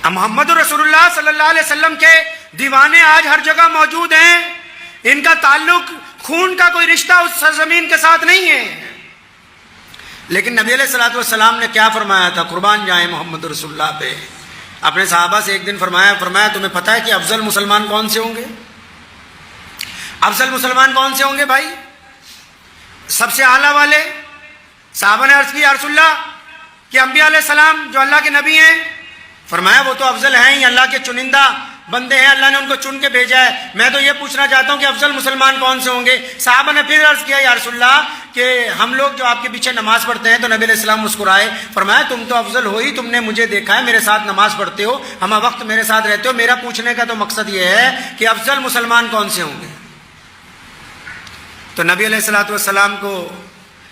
محمد رسول اللہ صلی اللہ علیہ وسلم کے دیوانے آج ہر جگہ موجود ہیں، ان کا تعلق خون کا کوئی رشتہ اس سرزمین کے ساتھ نہیں ہے، لیکن نبی علیہ الصلوۃ والسلام نے کیا فرمایا تھا؟ قربان جائیں محمد رسول اللہ پہ، اپنے صحابہ سے ایک دن فرمایا تمہیں پتہ ہے کہ افضل مسلمان کون سے ہوں گے؟ افضل مسلمان کون سے ہوں گے بھائی؟ سب سے اعلیٰ والے؟ صحابہ نے عرض کی یا رسول اللہ کہ انبیاء علیہ السلام جو اللہ کے نبی ہیں، فرمایا وہ تو افضل ہیں ہی، اللہ کے چنندہ بندے ہیں، اللہ نے ان کو چن کے بھیجا ہے، میں تو یہ پوچھنا چاہتا ہوں کہ افضل مسلمان کون سے ہوں گے؟ صحابہ نے پھر عرض کیا یا رسول اللہ کہ ہم لوگ جو آپ کے پیچھے نماز پڑھتے ہیں، تو نبی علیہ السلام مسکرائے، فرمایا تم تو افضل ہو ہی، تم نے مجھے دیکھا ہے میرے ساتھ نماز پڑھتے ہو، ہم وقت میرے ساتھ رہتے ہو، میرا پوچھنے کا تو مقصد یہ ہے کہ افضل مسلمان کون سے ہوں گے؟ تو نبی علیہ الصلوۃ والسلام کو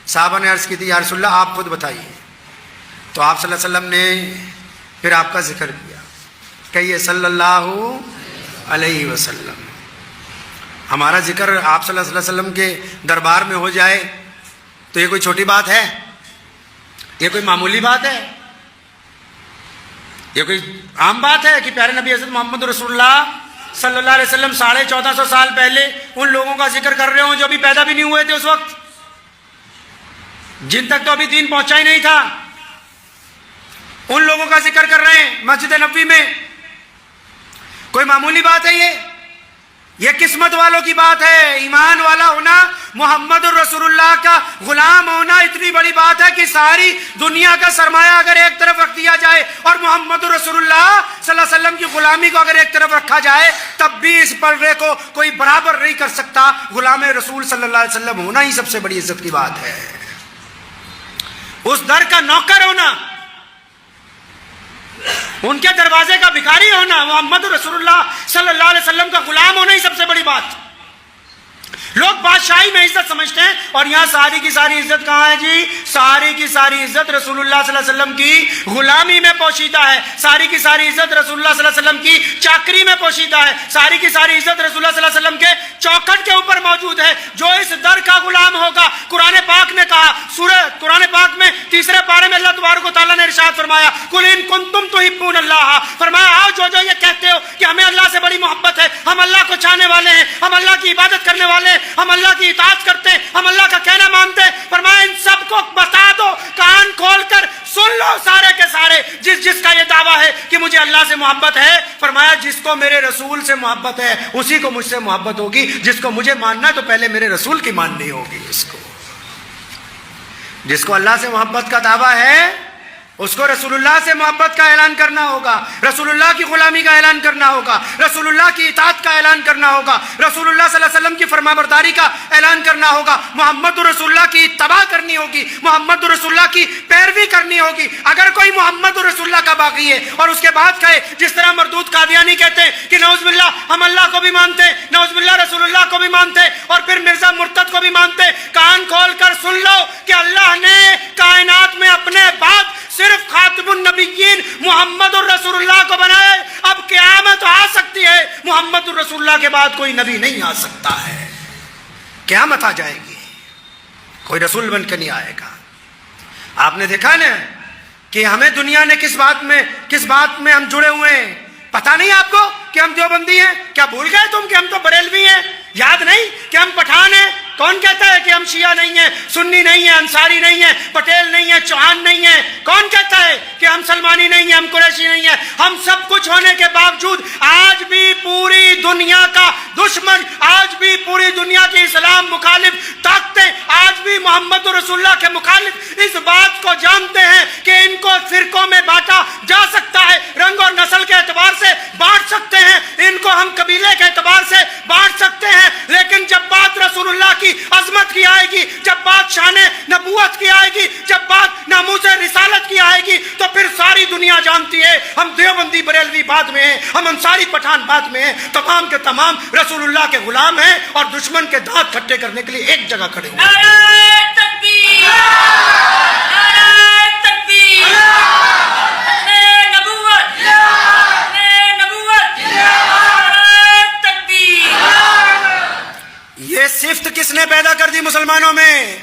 صحابہ نے عرض کی تھی یا رسول اللہ آپ خود بتائیے، تو آپ صلی اللہ علیہ وسلم نے پھر آپ کا ذکر کیا، کہیے صلی اللہ علیہ وسلم۔ ہمارا ذکر آپ صلی اللہ علیہ وسلم کے دربار میں ہو جائے تو یہ کوئی چھوٹی بات ہے؟ یہ کوئی معمولی بات ہے؟ یہ کوئی عام بات ہے کہ پیارے نبی حضرت محمد رسول اللہ صلی اللہ علیہ وسلم 1450 سال پہلے ان لوگوں کا ذکر کر رہے ہوں جو ابھی پیدا بھی نہیں ہوئے تھے اس وقت، جن تک تو ابھی دین پہنچا ہی نہیں تھا، ان لوگوں کا ذکر کر رہے ہیں مسجد نبوی میں؟ کوئی معمولی بات ہے یہ قسمت والوں کی بات ہے۔ ایمان والا ہونا، محمد الرسول اللہ کا غلام ہونا اتنی بڑی بات ہے کہ ساری دنیا کا سرمایہ اگر ایک طرف رکھ دیا جائے اور محمد الرسول اللہ صلی اللہ علیہ وسلم کی غلامی کو اگر ایک طرف رکھا جائے تب بھی اس پلڑے کو کوئی برابر نہیں کر سکتا۔ غلام رسول صلی اللہ علیہ وسلم ہونا ہی سب سے بڑی عزت کی بات ہے، اس در کا نوکر ہونا، ان کے دروازے کا بھکاری ہونا، محمد رسول اللہ صلی اللہ علیہ وسلم کا غلام ہونا ہی سب سے بڑی بات۔ لوگ بادشاہی میں عزت سمجھتے ہیں، اور یہاں ساری کی ساری عزت کہاں ہے جی؟ ساری کی ساری عزت رسول اللہ صلی اللہ علیہ وسلم کی غلامی میں پوشیدہ ہے، ساری کی ساری عزت رسول اللہ صلی اللہ علیہ وسلم کی چاکری میں پوشیدہ ہے، ساری کی ساری عزت رسول اللہ صلی اللہ علیہ وسلم کے چوکھٹ کے اوپر موجود ہے۔ جو اس در کا غلام ہوگا، قرآن پاک نے کہا، سورہ قرآن پاک میں 3 پارے میں اللہ تبارک و تعالیٰ نے ارشاد فرمایا قل ان کنتم تحبون اللہ، فرمایا آؤ جو یہ کہتے ہو کہ ہمیں اللہ سے بڑی محبت ہے، ہم اللہ کو چاہنے والے ہیں، ہم اللہ کی عبادت کرنے والے ہیں، ہم اللہ کی اطاعت کرتے ہیں، ہم اللہ کا کہنا مانتے ہیں، فرمایا ان سب کو بتا دو، کان کھول کر سن لو سارے کے سارے، جس کا یہ دعویٰ ہے کہ مجھے اللہ سے محبت ہے، فرمایا جس کو میرے رسول سے محبت ہے اسی کو مجھ سے محبت ہوگی، جس کو مجھے ماننا ہے تو پہلے میرے رسول کی ماننی ہوگی، جس کو اللہ سے محبت کا دعویٰ ہے اس کو رسول اللہ سے محبت کا اعلان کرنا ہوگا، رسول اللہ کی غلامی کا اعلان کرنا ہوگا، رسول اللہ کی اطاعت کا اعلان کرنا ہوگا، رسول اللہ صلی اللہ علیہ وسلم کی فرمانبرداری کا اعلان کرنا ہوگا، محمد رسول اللہ کی اتباع کرنی ہوگی، محمد رسول اللہ کی پیروی کرنی ہوگی۔ اگر کوئی محمد رسول اللہ کا باغی ہے اور اس کے بعد کہے جس طرح مردود قادیانی کہتے ہیں کہ نعوذ باللہ ہم اللہ کو بھی مانتے ہیں، نعوذ باللہ رسول اللہ کو بھی مانتے ہیں، اور پھر مرزا مرتد کو بھی مانتے ہیں، کان کھول کر سن لو کہ اللہ نے کائنات میں اپنے بعد صرف خاتم النبیین محمد الرسول اللہ کو بنائے، اب قیامت آ سکتی ہے، محمد الرسول اللہ کے بعد کوئی نبی نہیں آ سکتا ہے، قیامت آ جائے گی، کوئی رسول بن کے نہیں آئے گا۔ آپ نے دیکھا نا کہ ہمیں دنیا نے کس بات میں ہم جڑے ہوئے ہیں، پتہ نہیں آپ کو کہ ہم دیوبندی ہیں؟ کیا بھول گئے تم کہ ہم تو بریلوی ہیں؟ یاد نہیں کہ ہم پٹھان ہیں؟ کون کہتا ہے کہ ہم شیعہ نہیں ہیں، سنی نہیں ہیں، انصاری نہیں ہیں، پٹیل نہیں ہیں، چوہان نہیں ہیں؟ کون کہتا ہے کہ ہم سلمانی نہیں ہیں، ہم قریشی نہیں ہیں؟ ہم سب کچھ ہونے کے باوجود آج بھی پوری دنیا کا دشمن، آج بھی پوری دنیا کی اسلام مخالف طاقتیں، آج بھی محمد رسول اللہ کے مخالف اس بات کو جانتے ہیں کہ ان کو فرقوں میں بانٹا جا سکتا ہے، رنگ اور نسل کے اعتبار سے بانٹ سکتے ہیں، ان کو ہم قبیلے کے اعتبار سے بانٹ سکتے ہیں، لیکن جب بات رسول اللہ کی عظمت کی آئے گی، جب بات شان نبوت کی آئے گی، جب بات ناموس رسالت کی آئے گی، تو پھر ساری دنیا جانتی ہے ہم دیوبندی بریلوی بعد میں ہیں، ہم انصاری پٹھان بعد میں ہیں، تمام کے تمام رسول اللہ کے غلام ہیں اور دشمن کے دانت کھٹے کرنے کے لیے ایک جگہ کھڑے ہوئے ہیں۔ نعرہ تکبیر، نعرہ تکبیر، نبوت، نبوت، نعرہ تکبیر۔ یہ صفت کس نے پیدا کر دی مسلمانوں میں؟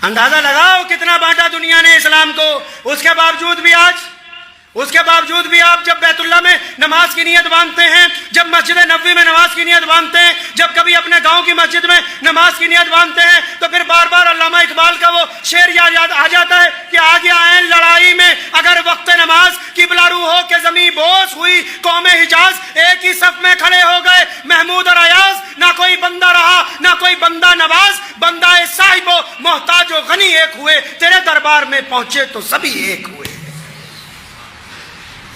اندازہ لگاؤ کتنا بانٹا دنیا نے اسلام کو، اس کے باوجود بھی آج کے باوجود بھی آپ جب بیت اللہ میں نماز کی نیت باندھتے ہیں، جب مسجد نبوی میں نماز کی نیت باندھتے ہیں، جب کبھی اپنے گاؤں کی مسجد میں نماز کی نیت باندھتے ہیں، تو پھر بار بار علامہ اقبال کا وہ شعر یاد آ جاتا ہے کہ آگے آئیں لڑائی میں اگر وقت نماز، قبلہ رو ہو کے زمین بوس ہوئی قوم حجاز، ایک ہی صف میں کھڑے ہو گئے محمود اور ایاز، نہ کوئی بندہ رہا نہ کوئی بندہ نواز، بندہ صاحب و محتاج و غنی ایک ہوئے، تیرے دربار میں پہنچے تو سبھی ایک ہوئے۔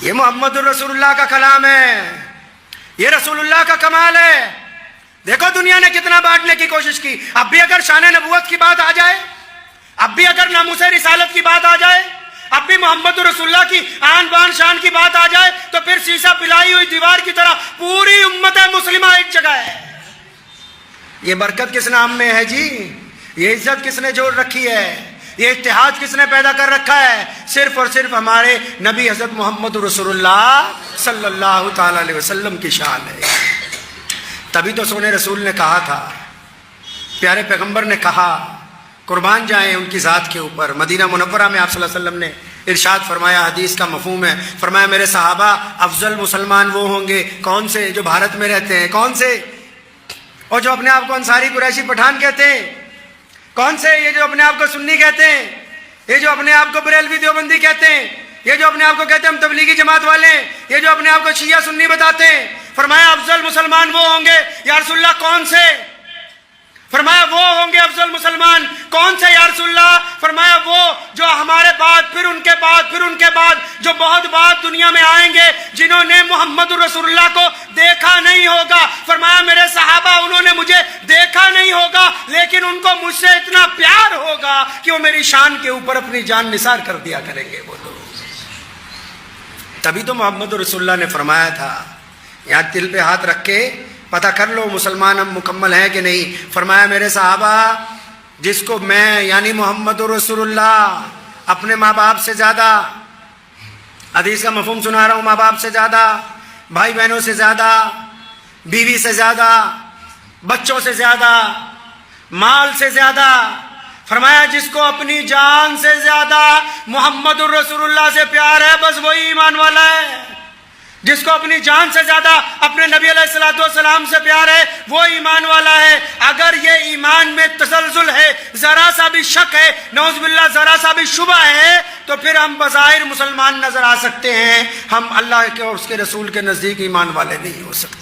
یہ محمد الرسول اللہ کا کلام ہے، یہ رسول اللہ کا کمال ہے۔ دیکھو دنیا نے کتنا بانٹنے کی کوشش کی، اب بھی اگر شان نبوت کی بات آ جائے، اب بھی اگر ناموس رسالت کی بات آ جائے، اب بھی محمد رسول اللہ کی آن بان شان کی بات آ جائے، تو پھر سیسا پلائی ہوئی دیوار کی طرح پوری امت مسلمہ ایک جگہ ہے۔ یہ برکت کس نام میں ہے جی؟ یہ عزت کس نے جوڑ رکھی ہے؟ یہ اتحاد کس نے پیدا کر رکھا ہے؟ صرف اور صرف ہمارے نبی حضرت محمد رسول اللہ صلی اللہ تعالی علیہ وسلم کی شان ہے۔ تبھی تو سونے رسول نے کہا تھا، پیارے پیغمبر نے کہا، قربان جائیں ان کی ذات کے اوپر، مدینہ منورہ میں آپ صلی اللہ علیہ وسلم نے ارشاد فرمایا، حدیث کا مفہوم ہے، فرمایا میرے صحابہ افضل مسلمان وہ ہوں گے، کون سے؟ جو بھارت میں رہتے ہیں۔ کون سے؟ اور جو اپنے آپ کو انصاری قریشی پٹھان کہتے ہیں۔ کون سے؟ یہ جو اپنے آپ کو سنی کہتے ہیں، یہ جو اپنے آپ کو بریلوی دیوبندی کہتے ہیں، یہ جو اپنے آپ کو کہتے ہیں ہم تبلیغی جماعت والے ہیں، یہ جو اپنے آپ کو شیعہ سنی بتاتے ہیں۔ فرمایا افضل مسلمان وہ ہوں گے۔ یا رسول اللہ کون سے؟ فرمایا وہ ہوں گے افضل مسلمان۔ کون سے یا رسول اللہ؟ فرمایا وہ جو ہمارے بعد، پھر ان کے بعد، پھر ان کے بعد، جو بہت بعد دنیا میں آئیں گے، جنہوں نے محمد رسول اللہ کو دیکھا نہیں ہوگا۔ فرمایا میرے صحابہ انہوں نے مجھے دیکھا نہیں ہوگا، لیکن ان کو مجھ سے اتنا پیار ہوگا کہ وہ میری شان کے اوپر اپنی جان نثار کر دیا کریں گے وہ لوگ۔ تبھی تو محمد رسول اللہ نے فرمایا تھا، یہاں دل پہ ہاتھ رکھ کے پتہ کر لو مسلمان ہم مکمل ہیں کہ نہیں۔ فرمایا میرے صحابہ جس کو میں یعنی محمد رسول اللہ اپنے ماں باپ سے زیادہ، حدیث کا مفہوم سنا رہا ہوں، ماں باپ سے زیادہ، بھائی بہنوں سے زیادہ، بیوی سے زیادہ، بچوں سے زیادہ، مال سے زیادہ، فرمایا جس کو اپنی جان سے زیادہ محمد الرسول اللہ سے پیار ہے بس وہی ایمان والا ہے۔ جس کو اپنی جان سے زیادہ اپنے نبی علیہ الصلوۃ والسلام سے پیار ہے وہ ایمان والا ہے۔ اگر یہ ایمان میں تزلزل ہے، ذرا سا بھی شک ہے، نعوذ باللہ ذرا سا بھی شبہ ہے، تو پھر ہم بظاہر مسلمان نظر آ سکتے ہیں، ہم اللہ کے اور اس کے رسول کے نزدیک ایمان والے نہیں ہو سکتے۔